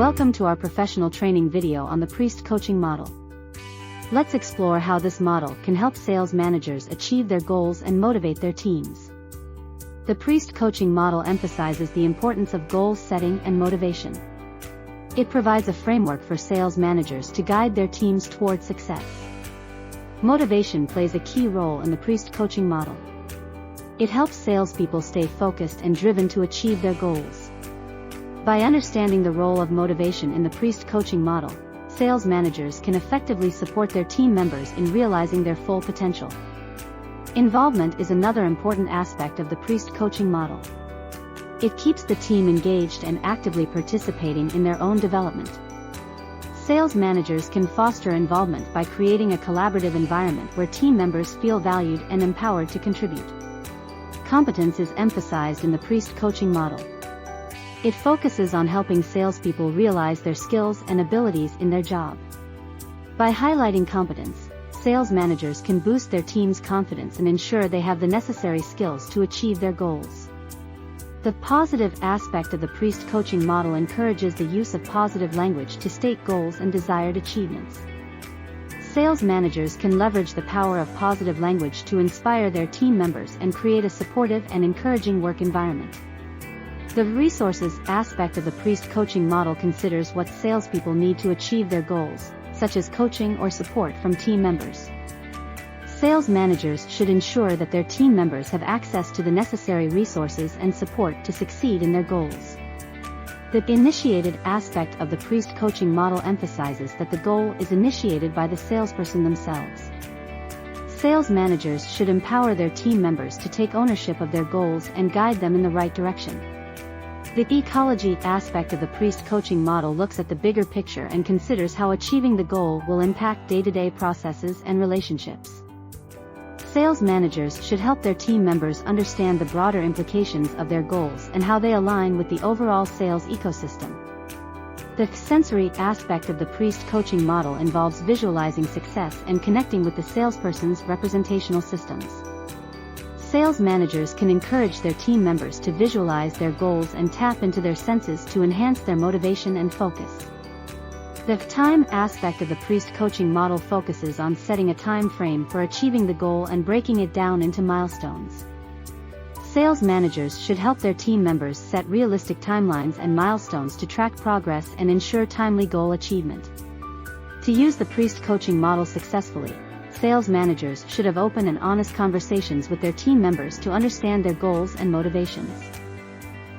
Welcome to our professional training video on the Priest coaching model. Let's explore how this model can help sales managers achieve their goals and motivate their teams. The Priest coaching model emphasizes the importance of goal setting and motivation. It provides a framework for sales managers to guide their teams toward success. Motivation plays a key role in the Priest coaching model. It helps salespeople stay focused and driven to achieve their goals. By understanding the role of motivation in the Priest coaching model, sales managers can effectively support their team members in realizing their full potential. Involvement is another important aspect of the Priest coaching model. It keeps the team engaged and actively participating in their own development. Sales managers can foster involvement by creating a collaborative environment where team members feel valued and empowered to contribute. Competence is emphasized in the Priest coaching model. It focuses on helping salespeople realize their skills and abilities in their job. By highlighting competence, sales managers can boost their team's confidence and ensure they have the necessary skills to achieve their goals. The positive aspect of the Priest coaching model encourages the use of positive language to state goals and desired achievements. Sales managers can leverage the power of positive language to inspire their team members and create a supportive and encouraging work environment. The resources aspect of the Priest coaching model considers what salespeople need to achieve their goals, such as coaching or support from team members. Sales managers should ensure that their team members have access to the necessary resources and support to succeed in their goals. The initiated aspect of the Priest coaching model emphasizes that the goal is initiated by the salesperson themselves. Sales managers should empower their team members to take ownership of their goals and guide them in the right direction. The ecology aspect of the Priest coaching model looks at the bigger picture and considers how achieving the goal will impact day-to-day processes and relationships. Sales managers should help their team members understand the broader implications of their goals and how they align with the overall sales ecosystem. The sensory aspect of the Priest coaching model involves visualizing success and connecting with the salesperson's representational systems. Sales managers can encourage their team members to visualize their goals and tap into their senses to enhance their motivation and focus. The time aspect of the Priest coaching model focuses on setting a time frame for achieving the goal and breaking it down into milestones. Sales managers should help their team members set realistic timelines and milestones to track progress and ensure timely goal achievement. To use the Priest coaching model successfully, sales managers should have open and honest conversations with their team members to understand their goals and motivations.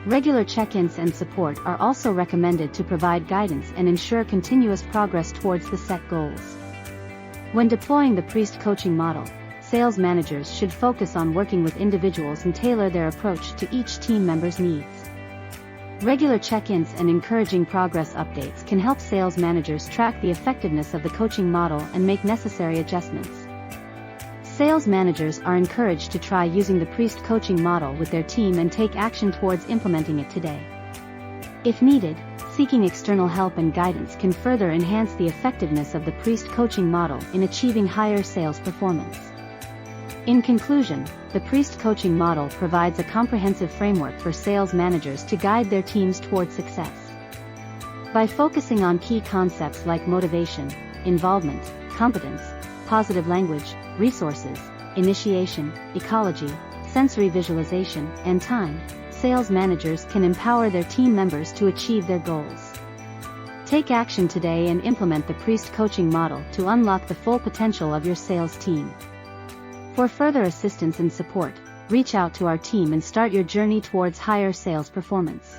Regular check-ins and support are also recommended to provide guidance and ensure continuous progress towards the set goals. When deploying the Priest coaching model, sales managers should focus on working with individuals and tailor their approach to each team member's needs. Regular check-ins and encouraging progress updates can help sales managers track the effectiveness of the coaching model and make necessary adjustments. Sales managers are encouraged to try using the Priest coaching model with their team and take action towards implementing it today. If needed, seeking external help and guidance can further enhance the effectiveness of the Priest coaching model in achieving higher sales performance. In conclusion, the Priest coaching model provides a comprehensive framework for sales managers to guide their teams toward success. By focusing on key concepts like motivation, involvement, competence, positive language, resources, initiation, ecology, sensory visualization, and time, sales managers can empower their team members to achieve their goals. Take action today and implement the Priest coaching model to unlock the full potential of your sales team. For further assistance and support, reach out to our team and start your journey towards higher sales performance.